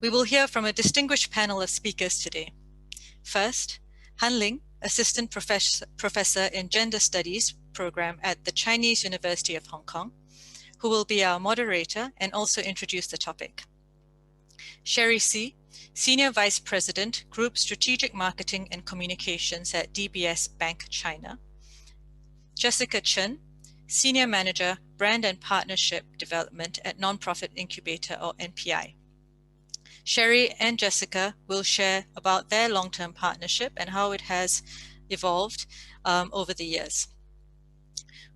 We will hear from a distinguished panel of speakers today. First, Han Ling, Assistant Professor in Gender Studies program at the Chinese University of Hong Kong, who will be our moderator and also introduce the topic. Sherry Si, Senior Vice President, Group Strategic Marketing and Communications at DBS Bank China. Jessica Chen, Senior Manager, Brand and Partnership Development at Nonprofit Incubator or NPI. Sherry and Jessica will share about their long-term partnership and how it has evolved over the years.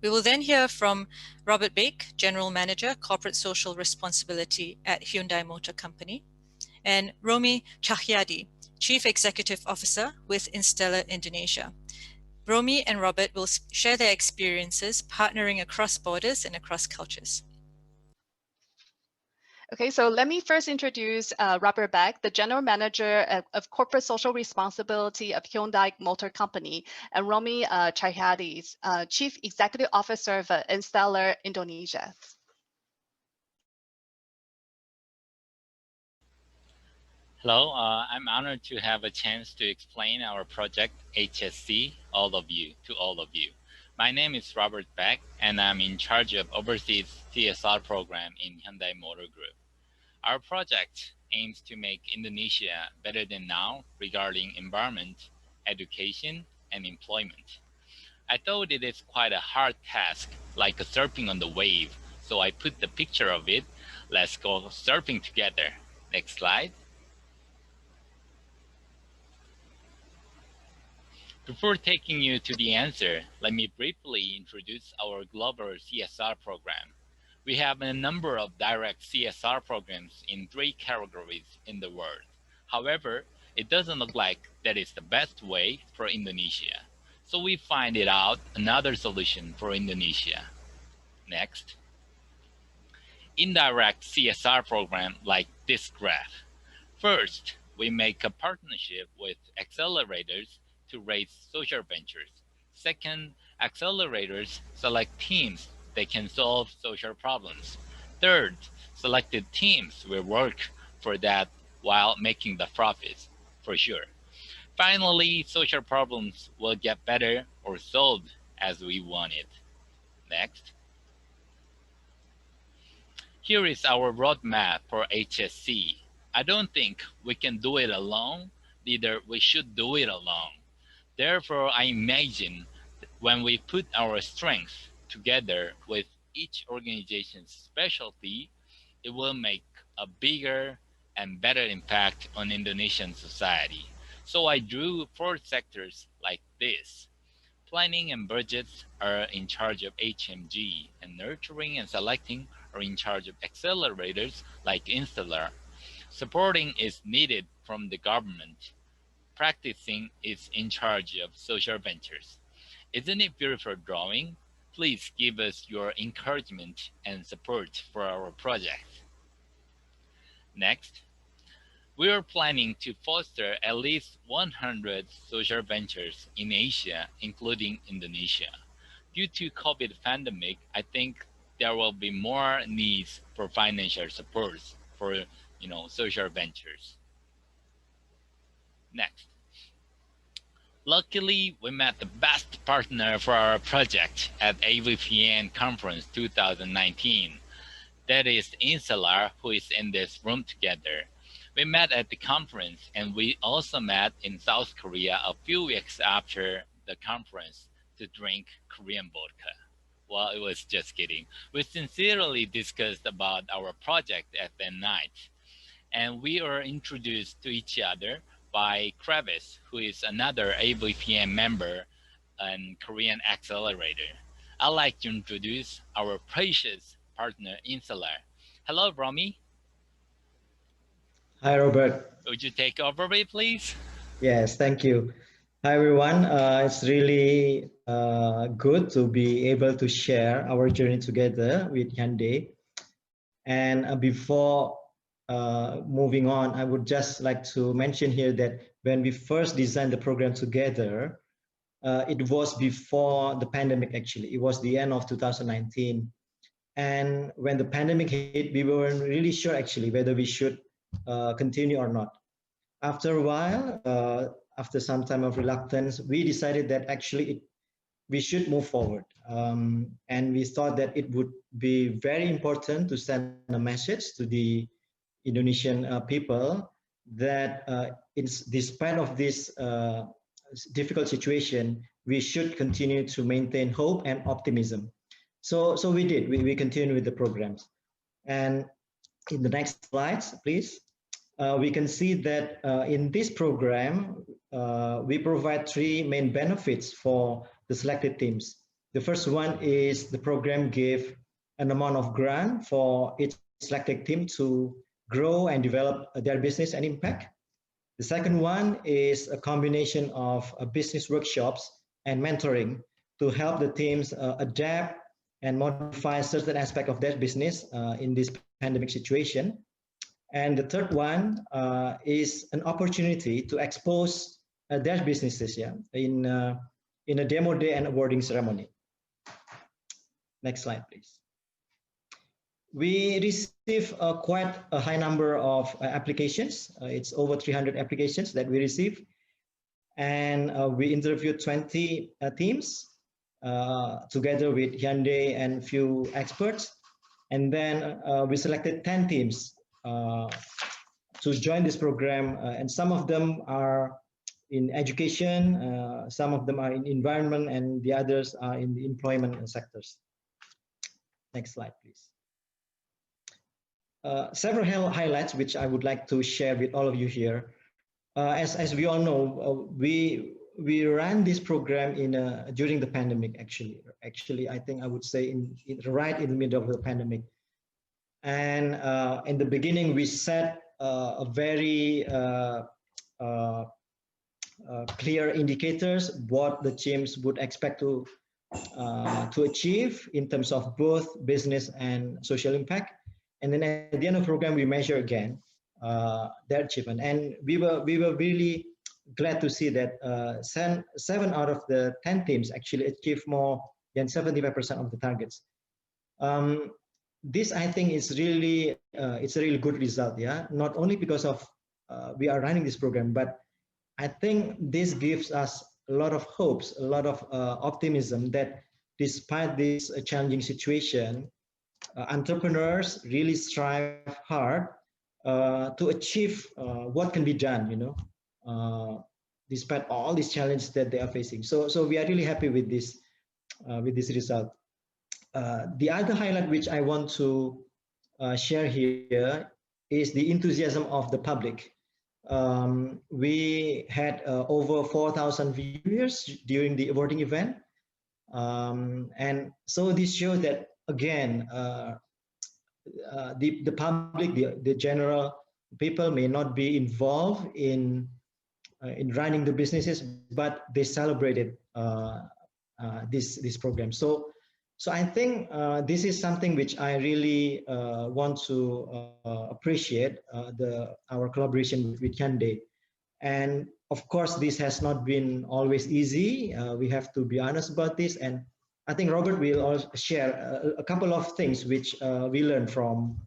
We will then hear from Robert Bake, General Manager, Corporate Social Responsibility at Hyundai Motor Company, and Romi Cahyadi, Chief Executive Officer with Instellar Indonesia. Romi and Robert will share their experiences partnering across borders and across cultures. Okay, so let me first introduce Robert Beck, the General Manager of Corporate Social Responsibility of Hyundai Motor Company, and Romi Cahyadi, Chief Executive Officer of Instellar Indonesia. Hello, I'm honored to have a chance to explain our project HSC to all of you. My name is Robert Beck, and I'm in charge of overseas CSR program in Hyundai Motor Group. Our project aims to make Indonesia better than now regarding environment, education, and employment. I thought it is quite a hard task, like surfing on the wave, so I put the picture of it. Let's go surfing together. Next slide. Before taking you to the answer, let me briefly introduce our global CSR program. We have a number of direct CSR programs in 3 categories in the world. However, it doesn't look like that is the best way for Indonesia. So we find it out another solution for Indonesia. Next. Indirect CSR program like this graph. First, we make a partnership with accelerators to raise social ventures. Second, accelerators select teams that can solve social problems. Third, selected teams will work for that while making the profits, for sure. Finally, social problems will get better or solved as we want it. Next. Here is our roadmap for HSC. I don't think we can do it alone, neither we should do it alone. Therefore, I imagine when we put our strengths together with each organization's specialty, it will make a bigger and better impact on Indonesian society. So I drew 4 sectors like this. Planning and budgets are in charge of HMG, and nurturing and selecting are in charge of accelerators like Instellar. Supporting is needed from the government. Practicing is in charge of social ventures. Isn't it beautiful drawing? Please give us your encouragement and support for our project. Next, we are planning to foster at least 100 social ventures in Asia, including Indonesia. Due to COVID pandemic, I think there will be more needs for financial support for social ventures. Next. Luckily, we met the best partner for our project at AVPN Conference 2019. That is Instellar, who is in this room together. We met at the conference, and we also met in South Korea a few weeks after the conference to drink Korean vodka. Well, it was just kidding. We sincerely discussed about our project at that night, and we were introduced to each other by Kravis, who is another AVPN member and Korean accelerator. I'd like to introduce our precious partner, Instellar. Hello, Romi. Hi, Robert. Would you take over, please? Yes, thank you. Hi, everyone. It's really good to be able to share our journey together with Hyundai. And before moving on, I would just like to mention here that when we first designed the program together, it was before the pandemic, actually. It was the end of 2019. And when the pandemic hit, we weren't really sure, actually, whether we should continue or not. After a while, after some time of reluctance, we decided that actually we should move forward. And we thought that it would be very important to send a message to the Indonesian people that despite of this difficult situation, we should continue to maintain hope and optimism. So we did. We continued with the programs. And in the next slides, please, we can see that in this program, we provide three main benefits for the selected teams. The first one is the program gave an amount of grant for each selected team to grow and develop their business and impact. The second one is a combination of business workshops and mentoring to help the teams adapt and modify certain aspects of their business in this pandemic situation. And the third one is an opportunity to expose their businesses, in a demo day and awarding ceremony. Next slide, please. We received quite a high number of applications. It's over 300 applications that we received. And we interviewed 20 teams together with Hyundai and few experts. And then we selected 10 teams to join this program. And some of them are in education, some of them are in environment, and the others are in the employment sectors. Next slide, please. Several highlights which I would like to share with all of you here. As we all know, we ran this program during the pandemic. Actually, I think I would say right in the middle of the pandemic. And in the beginning, we set a very clear indicators what the teams would expect to achieve in terms of both business and social impact. And then at the end of the program, we measure again their achievement. And we were really glad to see that 7 out of the 10 teams actually achieved more than 75% of the targets. This, I think, is really it's a really good result. Not only because of we are running this program, but I think this gives us a lot of hopes, a lot of optimism that despite this challenging situation, entrepreneurs really strive hard to achieve what can be done, despite all these challenges that they are facing. So we are really happy with this result. The other highlight which I want to share here is the enthusiasm of the public. We had over 4,000 viewers during the awarding event. And so this shows that, again, the public, the general people may not be involved in running the businesses, but they celebrated this program. So I think this is something which I really want to appreciate our collaboration with Hyundai. And of course, this has not been always easy. We have to be honest about this. And I think Robert will also share a couple of things which we learned from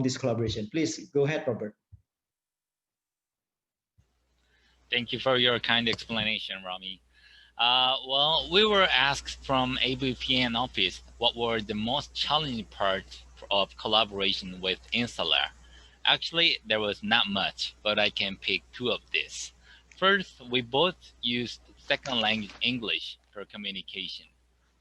this collaboration. Please go ahead, Robert. Thank you for your kind explanation, Rami. Well, we were asked from AVPN office what were the most challenging parts of collaboration with Installer. Actually, there was not much, but I can pick 2 of these. First, we both used second language English for communication.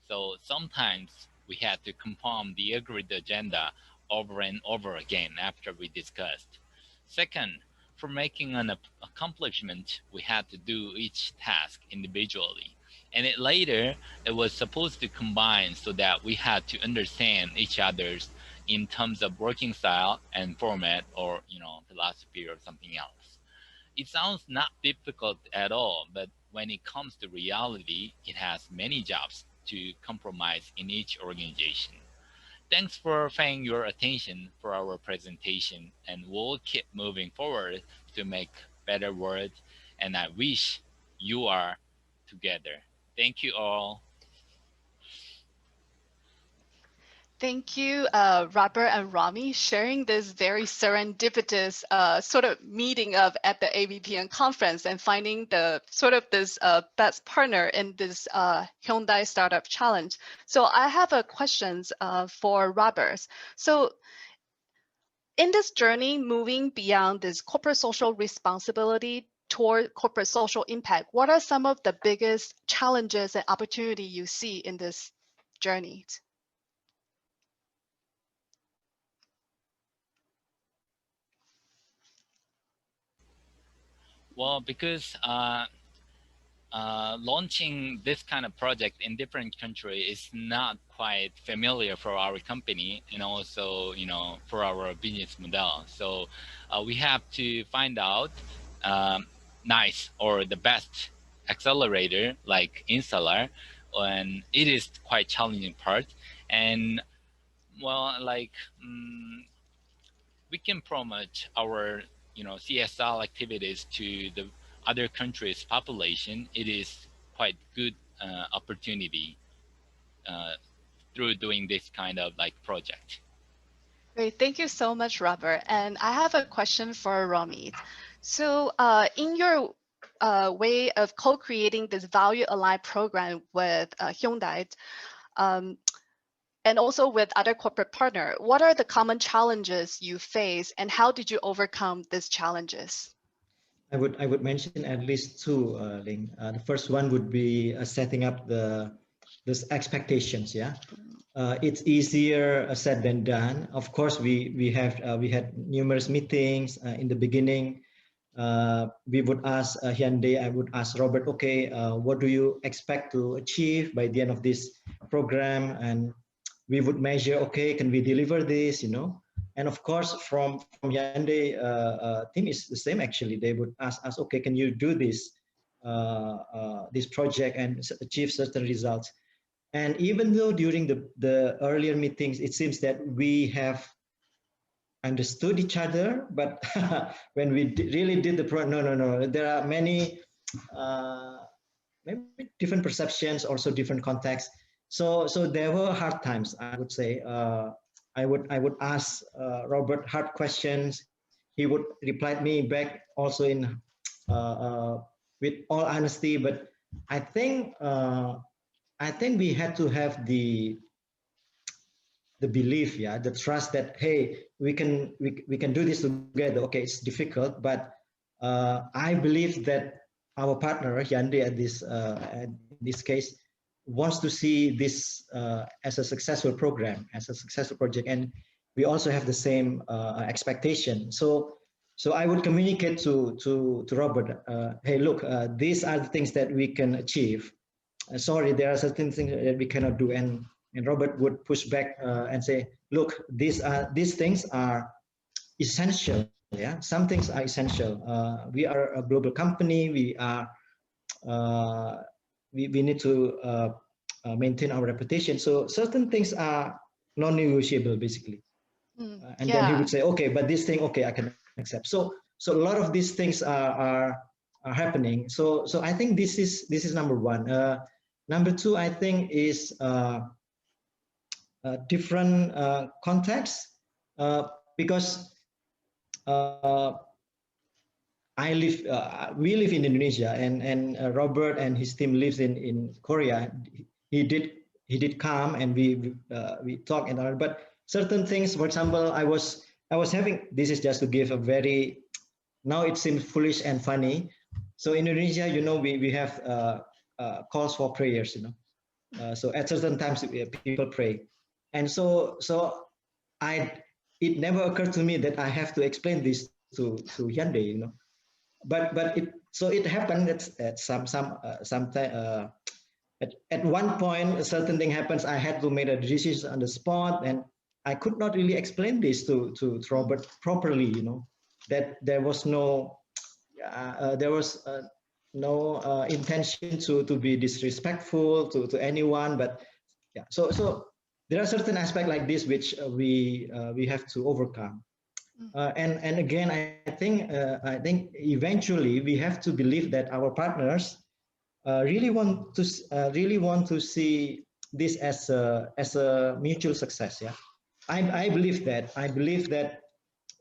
So sometimes we had to confirm the agreed agenda over and over again after we discussed. Second, for making an accomplishment, we had to do each task individually. And later, it was supposed to combine so that we had to understand each other's in terms of working style and format, or philosophy or something else. It sounds not difficult at all, but when it comes to reality, it has many jobs to compromise in each organization. Thanks for paying your attention for our presentation, and we'll keep moving forward to make better world, and I wish you are together. Thank you all. Thank you, Robert and Rami, sharing this very serendipitous sort of meeting of at the AVPN conference and finding the sort of this best partner in this Hyundai Startup Challenge. So I have a questions for Robert. So in this journey, moving beyond this corporate social responsibility toward corporate social impact, what are some of the biggest challenges and opportunity you see in this journey? Well, because launching this kind of project in different countries is not quite familiar for our company and also, you know, for our business model. So we have to find out nice or the best accelerator like installer, and it is quite challenging part. And well, like we can promote our, you know, CSR activities to the other countries' population. It is quite good opportunity through doing this kind of like project. Great, thank you so much, Robert. And I have a question for Rami. So in your way of co-creating this value-aligned program with Hyundai, and also with other corporate partner, what are the common challenges you face and how did you overcome these challenges? I would mention at least two, Ling. The first one would be setting up these expectations. Yeah, it's easier said than done. Of course, we had numerous meetings in the beginning. We would ask Hyundai, I would ask Robert, okay, what do you expect to achieve by the end of this program? And we would measure, okay, can we deliver this, you know? And of course, from Hyundai team is the same actually. They would ask us, okay, can you do this this project and achieve certain results? And even though during the earlier meetings, it seems that we have understood each other, but when we really did the project, no, there are many maybe different perceptions, also different contexts. So there were hard times, I would say. I would ask Robert hard questions. He would reply me back also in with all honesty. But I think we had to have the belief, yeah, the trust that hey, we can do this together. Okay, it's difficult, but I believe that our partner Hyundai at this case wants to see this as a successful program, as a successful project, and we also have the same expectation. So I would communicate to Robert, hey, look, these are the things that we can achieve. Sorry, there are certain things that we cannot do, and Robert would push back and say, look, these things are essential. Yeah, some things are essential. We are a global company. We are we need to maintain our reputation. So certain things are non-negotiable, basically. And then he would say, okay, but this thing, okay, I can accept. So a lot of these things are happening. So I think this is number one. Number two, I think, is different context, because we live in Indonesia, and Robert and his team lives in Korea. He did come, and we talk and all, but certain things, for example, I was having, this is just to give a very, now it seems foolish and funny. So in Indonesia, you know, we have calls for prayers, you know. So at certain times people pray, and so it never occurred to me that I have to explain this to Hyundai, you know. But it happened at some time. At one point, a certain thing happens. I had to make a decision on the spot, and I could not really explain this to Robert properly. You know, that there was no intention to be disrespectful to anyone. But yeah, so there are certain aspects like this which we have to overcome. And again, I think eventually we have to believe that our partners really want to see this as a mutual success. Yeah, I believe that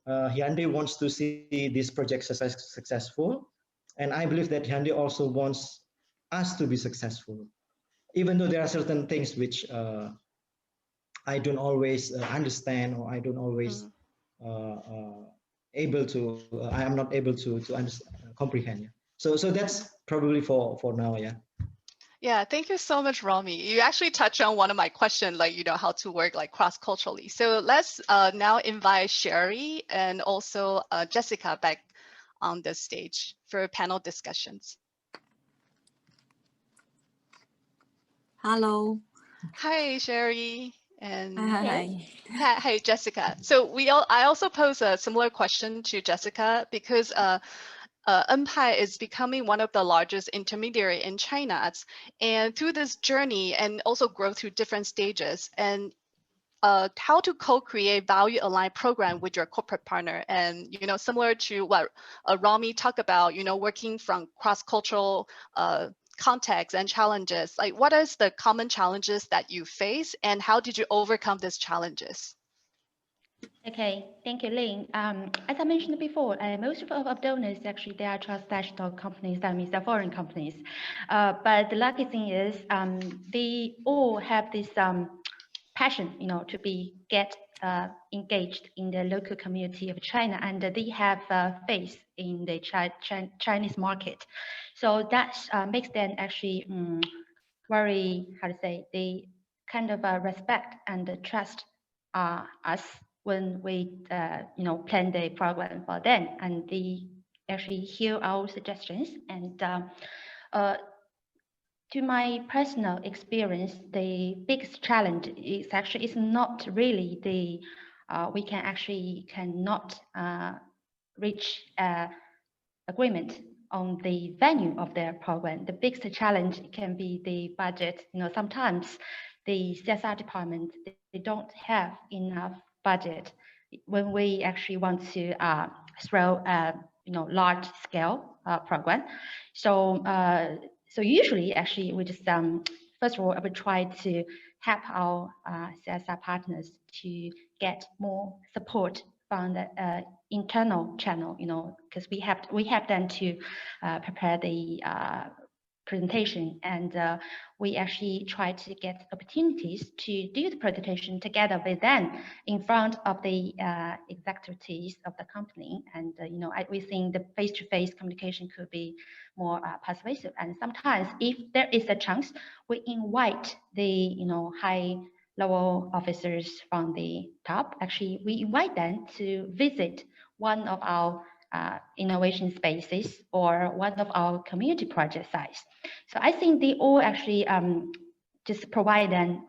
Hyundai wants to see this project successful, and I believe that Hyundai also wants us to be successful, even though there are certain things which I don't always understand, or I don't always able to. I am not able to comprehend. Yeah. So that's probably for now. Yeah. Yeah, thank you so much, Romy. You actually touched on one of my questions, like, how to work like cross-culturally. So let's now invite Sherry and also Jessica back on the stage for panel discussions. Hello. Hi, Sherry. And Hi. Jessica. So I also pose a similar question to Jessica because Enpai is becoming one of the largest intermediary in China, and through this journey and also grow through different stages, and how to co-create value-aligned program with your corporate partner, and similar to what Rami talked about, working from cross-cultural context and challenges. Like, what is the common challenges that you face, and how did you overcome these challenges? Okay, thank you, Lynn. As I mentioned before, most of our donors actually they are transnational companies. That means they're foreign companies. But the lucky thing is, they all have this passion, to get engaged in the local community of China, and they have faith in the Chinese market. So that makes them actually very, they kind of respect and trust us when we plan the program for them, and they actually hear our suggestions. And to my personal experience, the biggest challenge is not really the we cannot reach agreement on the venue of their program. The biggest challenge can be the budget. Sometimes the CSR department, they don't have enough budget when we actually want to throw a large scale program. So usually actually we just first of all I would try to help our CSR partners to get more support from the internal channel, because we have them to prepare the presentation, and we actually try to get opportunities to do the presentation together with them in front of the executives of the company. And we think the face-to-face communication could be more persuasive. And sometimes, if there is a chance, we invite the high-level officers from the top. Actually, we invite them to visit one of our innovation spaces or one of our community project sites. So I think they all actually just provide them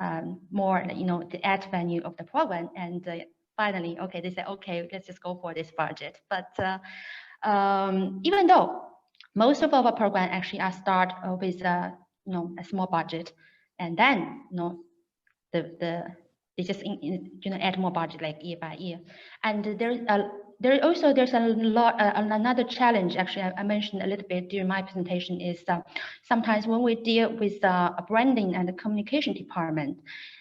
more, the add value of the program. And finally, okay, they say, okay, let's just go for this budget. But even though most of our program actually are start with a small budget, and then they just add more budget like year by year. And there's another challenge. Actually, I mentioned a little bit during my presentation is sometimes when we deal with a branding and the communication department,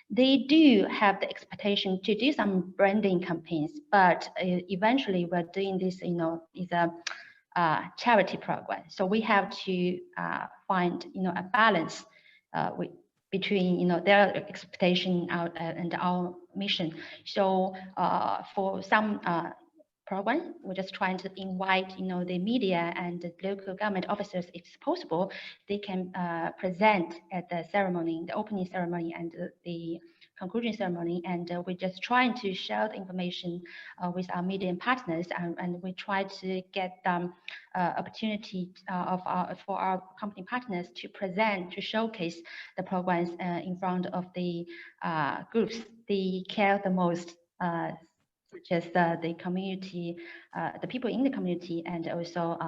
they do have the expectation to do some branding campaigns, but eventually we're doing this, is a charity program. So we have to find, a balance between their expectation and our mission. So for some program, we're just trying to invite the media and the local government officers, if possible, they can present at the ceremony, the opening ceremony and the conclusion ceremony, and we're just trying to share the information with our media partners, and we try to get opportunity for our company partners to present, to showcase the programs in front of the groups they care the most, such as the community, the people in the community, and also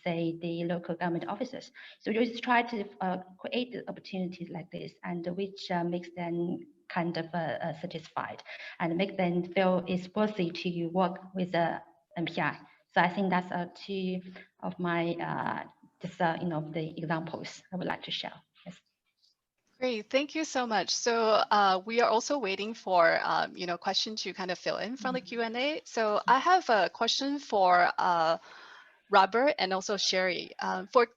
say the local government officers. So we just try to create opportunities like this, and which makes them kind of satisfied and make them feel it's worthy to work with the MPI. So I think that's two of my just the examples I would like to share. Yes. Great, thank you so much. So we are also waiting for questions to kind of fill in from the Q&A. So I have a question for Robert and also Sherry, for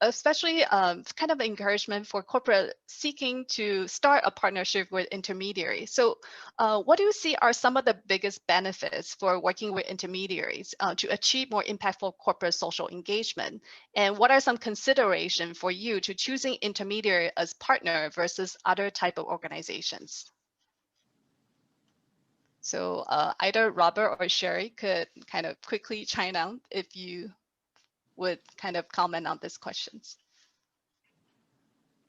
especially kind of encouragement for corporate seeking to start a partnership with intermediaries. So what do you see are some of the biggest benefits for working with intermediaries to achieve more impactful corporate social engagement? And what are some considerations for you to choosing intermediary as partner versus other type of organizations? So either Robert or Sherry could kind of quickly chime in if you would kind of comment on these questions.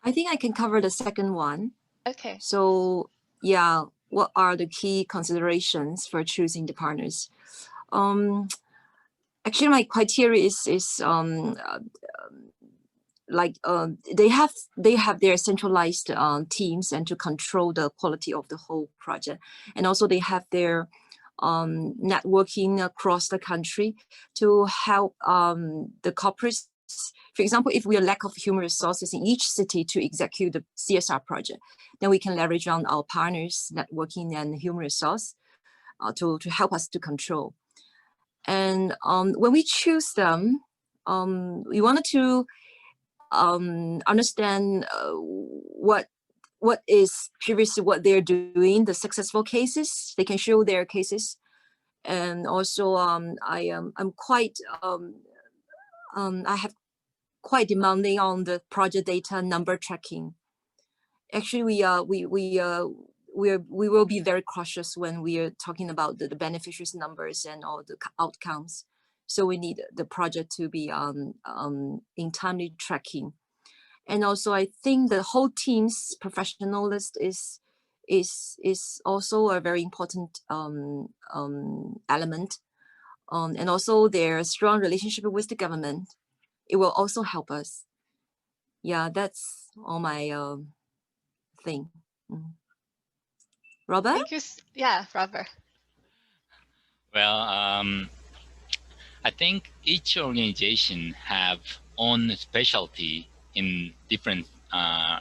I think I can cover the second one. Okay. So yeah, what are the key considerations for choosing the partners? Actually, my criteria is they have their centralized teams and to control the quality of the whole project, and also they have their networking across the country to help the corporates. For example, if we lack of human resources in each city to execute the CSR project, then we can leverage on our partners' networking and human resource to help us to control. And when we choose them, we wanted to understand what is previously what they're doing, the successful cases. They can show their cases, and also I'm quite I have quite demanding on the project data number tracking. Actually, we will be very cautious when we are talking about the beneficiaries numbers and all the outcomes. So we need the project to be in timely tracking. And also, I think the whole team's professionalism is also a very important element. And also their strong relationship with the government. It will also help us. Yeah, that's all my thing. Robert? Thank you. Yeah, Robert. Well, I think each organization have own specialty in different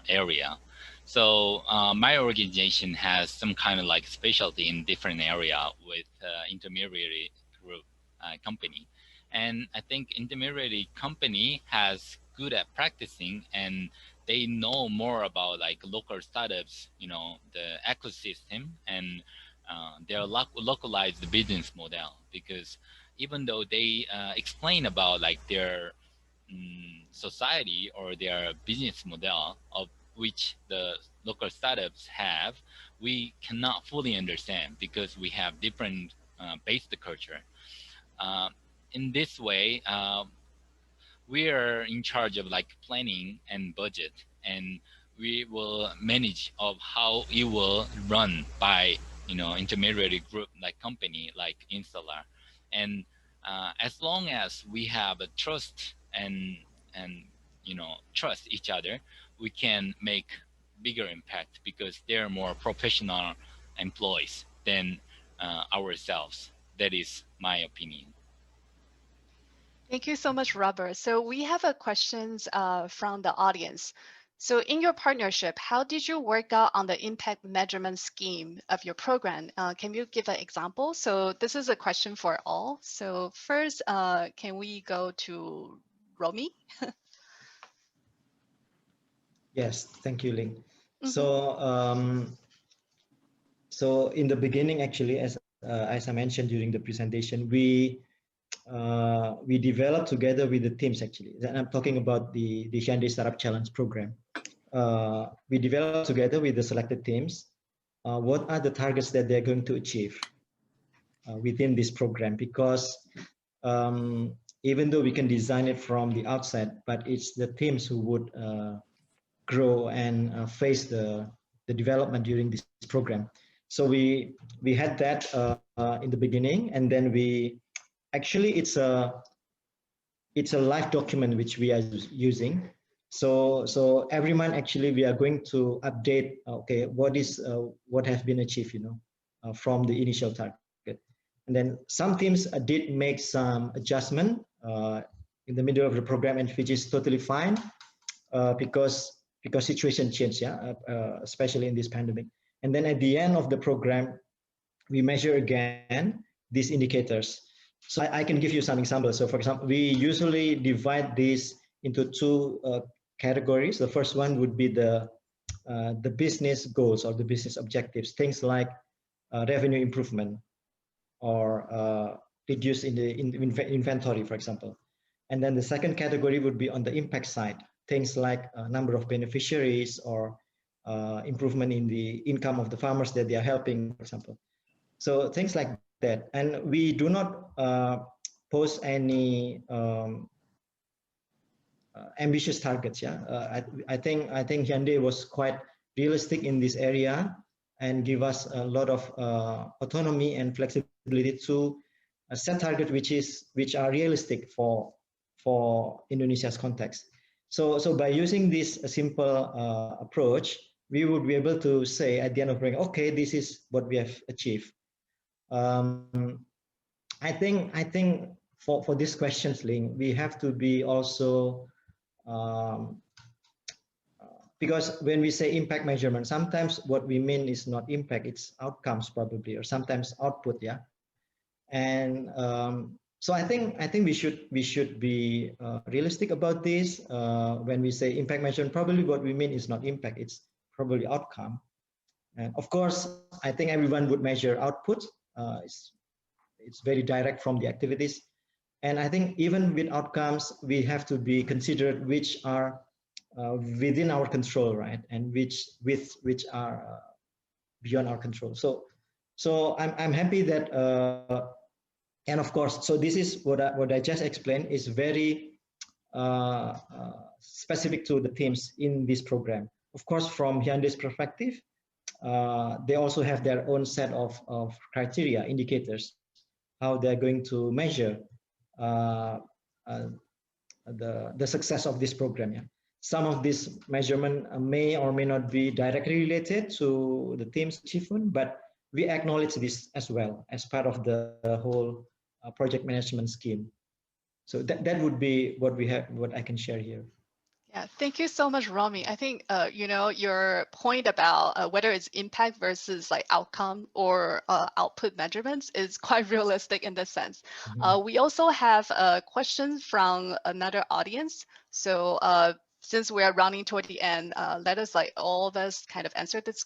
area. So my organization has some kind of like specialty in different area with intermediary group company. And I think intermediary company has good at practicing, and they know more about like local startups, the ecosystem, and their localized business model. Because even though they explain about like their society or their business model of which the local startups have, we cannot fully understand because we have different based culture. In this way, we are in charge of like planning and budget, and we will manage of how it will run by intermediary group like company like Installer. And as long as we have a trust and trust each other, we can make bigger impact because they're more professional employees than ourselves. That is my opinion. Thank you so much, Robert. So we have a questions from the audience. So in your partnership, how did you work out on the impact measurement scheme of your program? Can you give an example? So this is a question for all. So first, can we go to Romy? Yes, thank you, Ling. So in the beginning, actually, as I mentioned during the presentation, we developed together with the teams, actually. And I'm talking about the Hyundai Startup Challenge program. We developed together with the selected teams what are the targets that they're going to achieve within this program, because even though we can design it from the outset, but it's the teams who would grow and face the development during this program. So we had that in the beginning, and then we actually it's a live document which we are using. So every month actually we are going to update. Okay, what has been achieved, from the initial target, and then some teams did make some adjustment in the middle of the program, and which is totally fine because because situation changed, especially in this pandemic. And then at the end of the program, we measure again these indicators. So I can give you some examples. So for example, we usually divide this into two categories. The first one would be the business goals or the business objectives, things like revenue improvement or reduce in the inventory, for example. And then the second category would be on the impact side, things like number of beneficiaries or improvement in the income of the farmers that they are helping, for example. So things like that. And we do not pose any ambitious targets. I think Hyundai was quite realistic in this area and give us a lot of autonomy and flexibility to set targets which are realistic for Indonesia's context. So by using this simple approach, we would be able to say at the end of the day, okay, this is what we have achieved. I think for these questions, Ling, we have to be also because when we say impact measurement, sometimes what we mean is not impact, it's outcomes probably, or sometimes output, And so I think we should be realistic about this. When we say impact measurement, probably what we mean is not impact, it's probably outcome. And of course, I think everyone would measure output. It's very direct from the activities. And I think even with outcomes, we have to be considered which are within our control, right? And which are beyond our control. So I'm happy that, and of course, so this is what I just explained is very specific to the teams in this program. Of course, from Hyundai's perspective, they also have their own set of criteria, indicators, how they're going to measure the success of this program. Some of this measurement may or may not be directly related to the team's achievement, but we acknowledge this as well as part of the whole project management scheme. So that would be what we have, what I can share here. Yeah, thank you so much, Romy. I think your point about whether it's impact versus like outcome or output measurements is quite realistic in this sense. Mm-hmm. We also have a question from another audience. So since we are running toward the end, let us all of us kind of answer this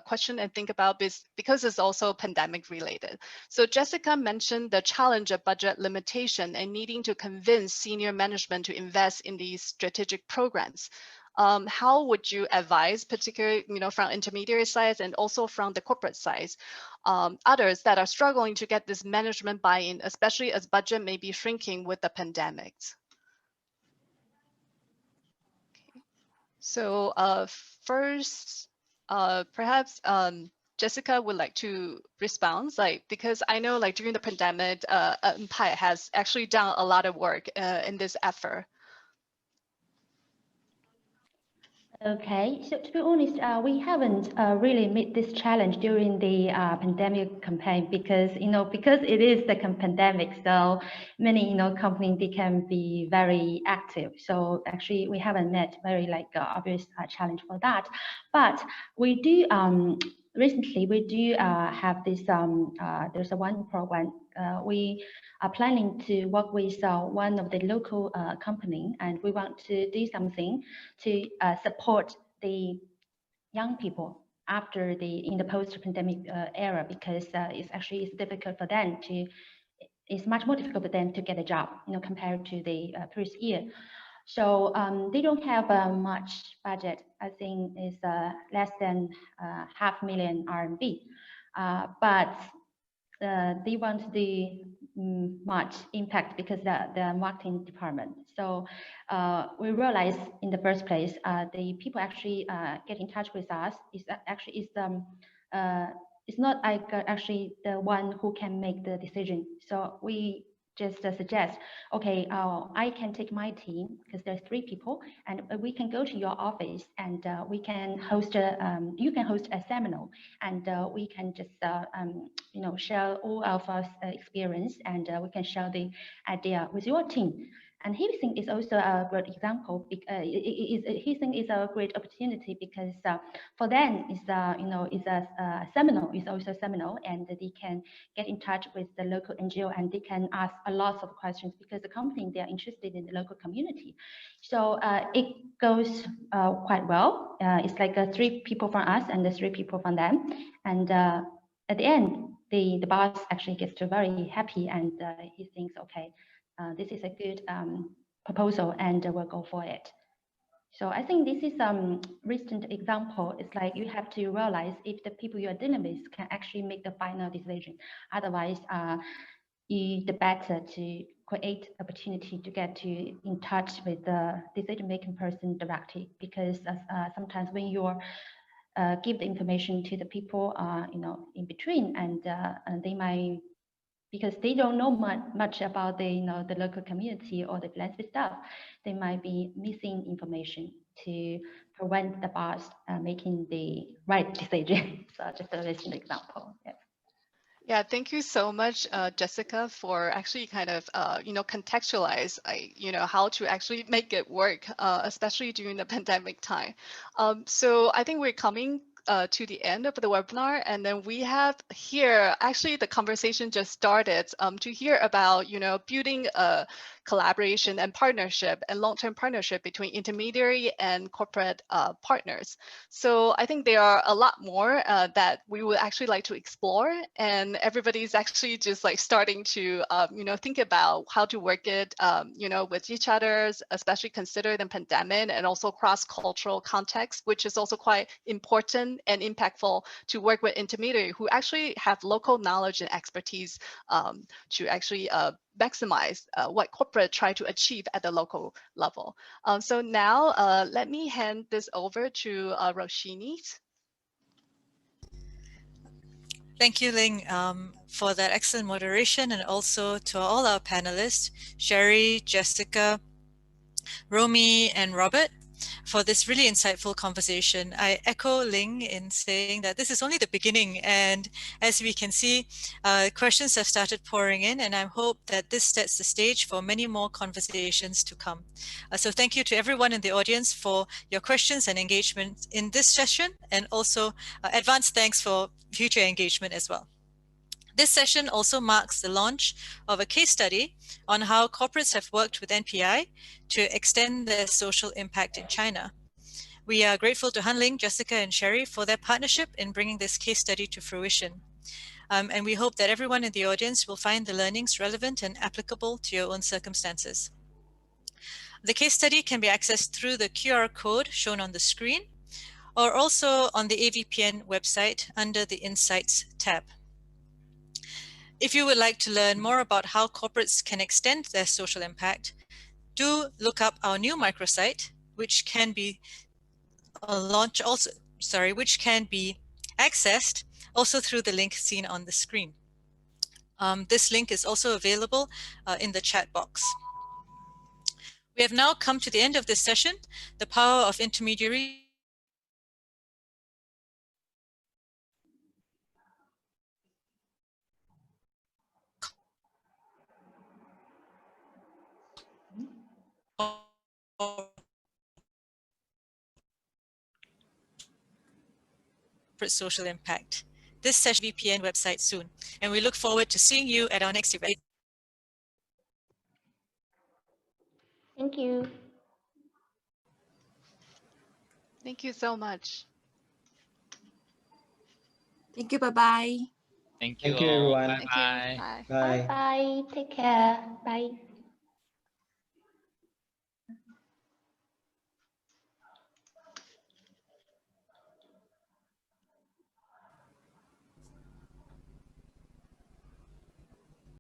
question and think about this because it's also pandemic related. So Jessica mentioned the challenge of budget limitation and needing to convince senior management to invest in these strategic programs. How would you advise, particularly from intermediary sides and also from the corporate sides, others that are struggling to get this management buy-in, especially as budget may be shrinking with the pandemic? Okay. So first, perhaps Jessica would like to respond, because I know during the pandemic, MPI has actually done a lot of work in this effort. Okay, so to be honest, we haven't really met this challenge during the pandemic campaign because it is the pandemic. So many companies, they can be very active. So actually, we haven't met very obvious challenge for that. But we do recently we do have this. There's one program. We are planning to work with one of the local company, and we want to do something to support the young people after in the post-pandemic era, because it's difficult for them to. It's much more difficult for them to get a job, compared to the previous year. So they don't have much budget. I think it's less than 500,000 RMB, but they want to do much impact because the marketing department. So we realized in the first place, the people actually get in touch with us it's not actually the one who can make the decision. So we just suggest, okay, I can take my team because there's 3 people, and we can go to your office and we can host you can host a seminar, and we can just share all of our experience, and we can share the idea with your team. And he thinks it's also a great example. He thinks it's a great opportunity because for them it's it's a seminal. It's also seminal, and they can get in touch with the local NGO and they can ask a lot of questions because the company, they are interested in the local community. So it goes quite well. It's like 3 people from us and 3 people from them, and at the end, the boss actually gets to very happy, and he thinks, okay, this is a good proposal, and we'll go for it. So I think this is a recent example. It's like you have to realize if the people you are dealing with can actually make the final decision. Otherwise, the better to create opportunity to get in touch with the decision-making person directly, because sometimes when you're give the information to the people, in between, and they might, because they don't know much about the the local community or the philanthropy stuff, they might be missing information to prevent the boss making the right decision. So just a recent example. Yeah. Yeah, thank you so much, Jessica, for actually kind of, contextualize, how to actually make it work, especially during the pandemic time. So I think we're coming to the end of the webinar, and then we have here, actually the conversation just started to hear about, building a collaboration and partnership and long-term partnership between intermediary and corporate partners. So I think there are a lot more that we would actually like to explore, and everybody's actually just like starting to, think about how to work it, with each other, especially consider the pandemic and also cross-cultural context, which is also quite important and impactful to work with intermediary who actually have local knowledge and expertise to actually maximize what corporate try to achieve at the local level. So now let me hand this over to Roshini. Thank you, Ling, for that excellent moderation, and also to all our panelists, Sherry, Jessica, Romy, and Robert, for this really insightful conversation. I echo Ling in saying that this is only the beginning, and as we can see, questions have started pouring in, and I hope that this sets the stage for many more conversations to come. So thank you to everyone in the audience for your questions and engagement in this session, and also advance thanks for future engagement as well. This session also marks the launch of a case study on how corporates have worked with NPI to extend their social impact in China. We are grateful to Han Ling, Jessica, and Sherry for their partnership in bringing this case study to fruition. And we hope that everyone in the audience will find the learnings relevant and applicable to your own circumstances. The case study can be accessed through the QR code shown on the screen, or also on the AVPN website under the Insights tab. If you would like to learn more about how corporates can extend their social impact, do look up our new microsite, which can be which can be accessed also through the link seen on the screen. This link is also available in the chat box. We have now come to the end of this session, The Power of Intermediary social impact. This session VPN website soon, and we look forward to seeing you at our next event. Thank you. Thank you so much. Thank you. Bye-bye. Thank you Thank you, all. everyone. Bye-bye. Bye. Bye. Bye. Take care. Bye.